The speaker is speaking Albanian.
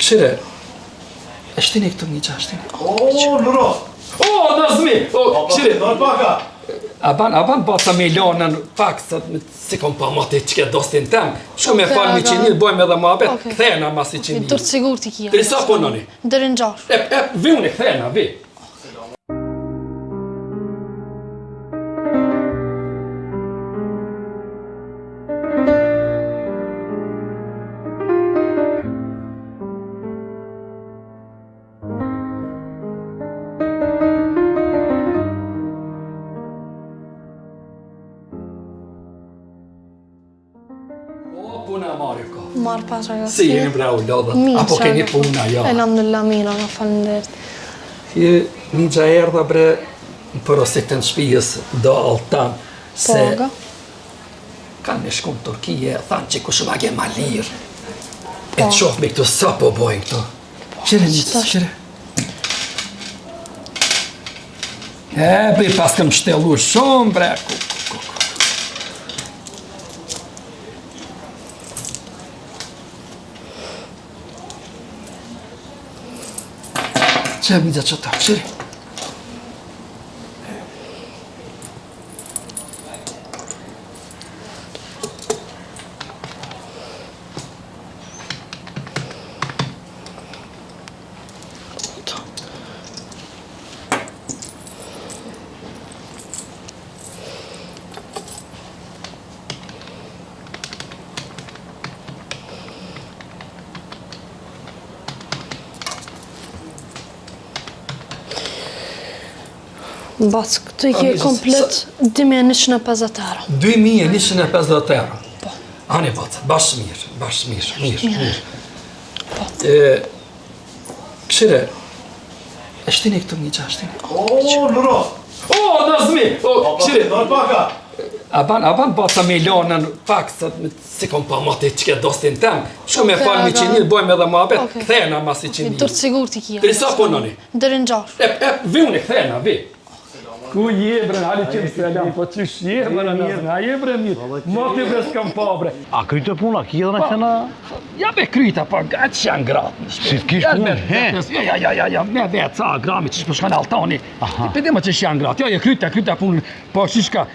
Këshire, e shtini këtë një qa, shtini. Luro! Nazmi! Këshire, Nërë paka! aban basa milionën pak, si kom pa mati që ke dostin tem. Shko me falë mi qinit, bojmë edhe muhabet, këthejna mas i qinit. Dërë sigur t'i kia. Dërë sa punoni? Dërë në gjash. Vi unë i këthejna, vi. Puna marrë ko. Marë pas rega. Si jeni brau lodhët? Apo keni puna, ja? Elhamdulillah, mira, nga falenderit. Një gja erdha bre në përositën shpijës do altan se Poga? kanë me shku në Turkije, thanë që kush ma ge ma lirë. E të shofë me këtu sa po bojnë këtu. Qire një qire. Bi pas këm shtelu shumë bre. Qe mi që ta, qire. Në basë këtë i ke komplet 2150 euro. 2150 euro. Po. Ani baca, bashkë mirë. Këshire, e shtini këtë një qa, shtini. Luro! Nazmi! Këshire, Nërë paka! aban basa milionën pak, si kom pa mati që ke dostin tem. Shko me falë mi qinit, bojmë edhe muhabet, këthejna mas i qinit. Dërë sigur t'i kia. Dërë sa punoni? Dërë në gjash. Vi unë i këthejna, vi. Ku je bre, hali qëmë selam, po qysh je bre, nga je bre mirë, mati bre s'kam pa bre. A kryte puna, kje dhe në qena? Ja be kryta, pa gajtë që janë gratë në shpe. Si t'kish punë, he? Ja, me vetë, sa grami që shpëshkan altani. Pëdima që janë gratë, ja, kryta punë, po qysh ka,